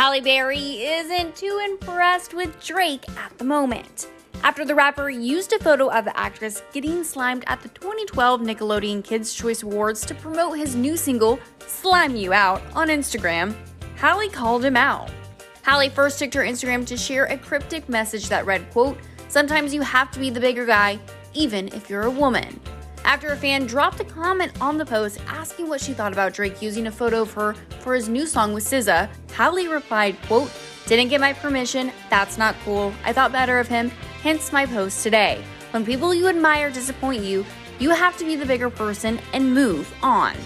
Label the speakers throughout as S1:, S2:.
S1: Halle Berry isn't too impressed with Drake at the moment, after the rapper used a photo of the actress getting slimed at the 2012 Nickelodeon Kids' Choice Awards to promote his new single, Slime You Out, on Instagram. Halle called him out. Halle first took to her Instagram to share a cryptic message that read, quote, "Sometimes you have to be the bigger guy, even if you're a woman." After a fan dropped a comment on the post asking what she thought about Drake using a photo of her for his new song with SZA, Halle replied, quote, "Didn't get my permission, that's not cool, I thought better of him, hence my post today. When people you admire disappoint you, you have to be the bigger person and move on."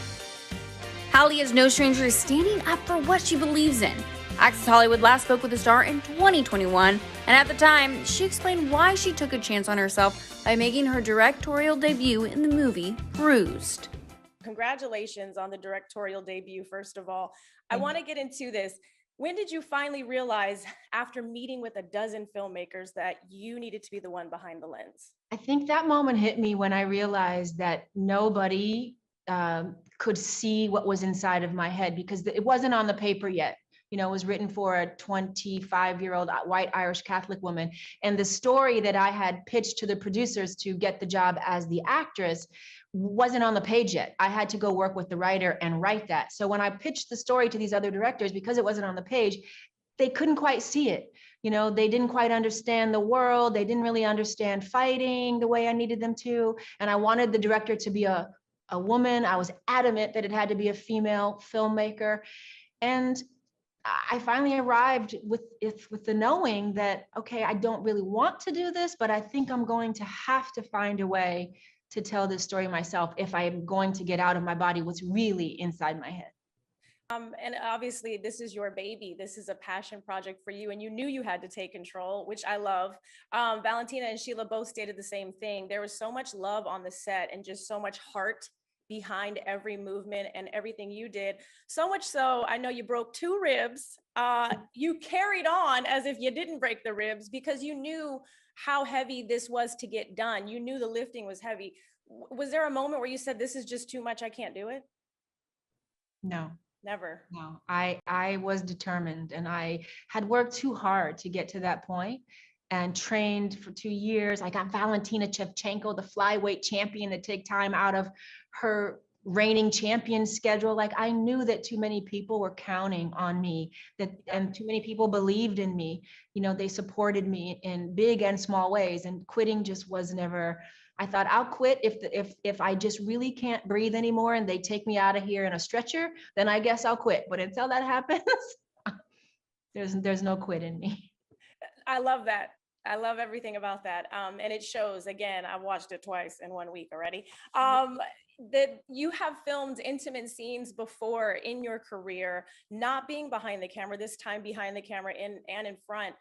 S1: Halle is no stranger to standing up for what she believes in. Access Hollywood last spoke with the star in 2021, and at the time, she explained why she took a chance on herself by making her directorial debut in the movie Bruised.
S2: Congratulations on the directorial debut, first of all. I want to get into this. When did you finally realize, after meeting with a dozen filmmakers, that you needed to be the one behind the lens?
S3: I think that moment hit me when I realized that nobody could see what was inside of my head, because it wasn't on the paper yet. You know, it was written for a 25-year-old white Irish Catholic woman. And the story that I had pitched to the producers to get the job as the actress wasn't on the page yet. I had to go work with the writer and write that. So when I pitched the story to these other directors, because it wasn't on the page, they couldn't quite see it. You know, they didn't quite understand the world. They didn't really understand fighting the way I needed them to. And I wanted the director to be a woman. I was adamant that it had to be a female filmmaker. And I finally arrived with the knowing that, okay, I don't really want to do this, but I think I'm going to have to find a way to tell this story myself if I am going to get out of my body what's really inside my head.
S2: And obviously, this is your baby. This is a passion project for you, and you knew you had to take control, which I love. Valentina and Sheila both stated the same thing. There was so much love on the set and just so much heart behind every movement and everything you did. So much so, I know you broke 2 ribs. You carried on as if you didn't break the ribs because you knew how heavy this was to get done. You knew the lifting was heavy. Was there a moment where you said, "This is just too much, I can't do it"?
S3: No.
S2: Never.
S3: No, I was determined, and I had worked too hard to get to that point and trained for 2 years. I got Valentina Shevchenko, the flyweight champion, to take time out of her reigning champion schedule. Like, I knew that too many people were counting on me, and too many people believed in me. You know, they supported me in big and small ways, and quitting just was never. I thought, I'll quit if I just really can't breathe anymore and they take me out of here in a stretcher, then I guess I'll quit. But until that happens, there's no quit in me.
S2: I love that. I love everything about that. And it shows. Again, I watched it twice in 1 week already. That you have filmed intimate scenes before in your career, not being behind the camera, this time behind the camera and in front.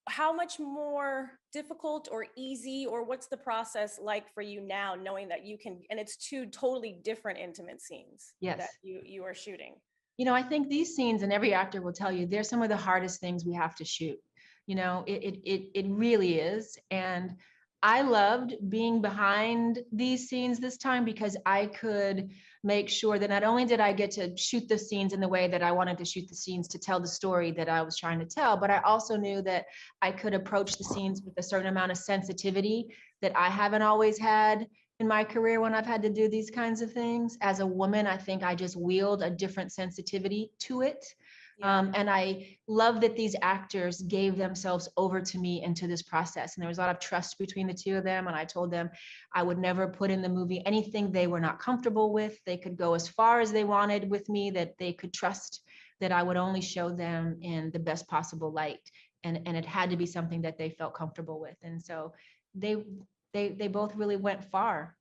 S2: How much more difficult or easy, or what's the process like for you now, knowing that you can, and it's 2 totally different intimate scenes that you are shooting?
S3: You know, I think these scenes, and every actor will tell you, they're some of the hardest things we have to shoot. You know, it really is. And I loved being behind these scenes this time because I could make sure that not only did I get to shoot the scenes in the way that I wanted to shoot the scenes to tell the story that I was trying to tell, but I also knew that I could approach the scenes with a certain amount of sensitivity that I haven't always had in my career when I've had to do these kinds of things. As a woman, I think I just wield a different sensitivity to it. And I love that these actors gave themselves over to me into this process. And there was a lot of trust between the 2 of them. And I told them I would never put in the movie anything they were not comfortable with. They could go as far as they wanted with me, that they could trust that I would only show them in the best possible light. And it had to be something that they felt comfortable with. And so they both really went far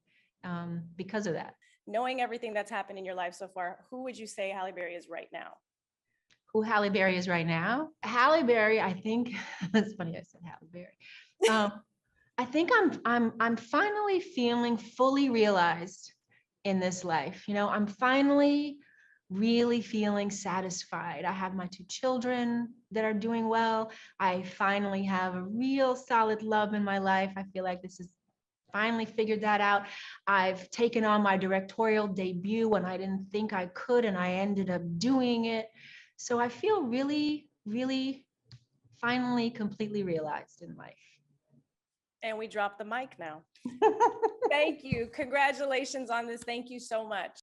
S3: because of that.
S2: Knowing everything that's happened in your life so far, who would you say Halle Berry is right now?
S3: Who Halle Berry is right now? Halle Berry, I think, that's funny I said Halle Berry. I think I'm finally feeling fully realized in this life. You know, I'm finally really feeling satisfied. I have my 2 children that are doing well. I finally have a real solid love in my life. I feel like this is finally figured that out. I've taken on my directorial debut when I didn't think I could, and I ended up doing it. So I feel really really finally completely realized in life.
S2: And we drop the mic now. Thank you. Congratulations on this. Thank you so much.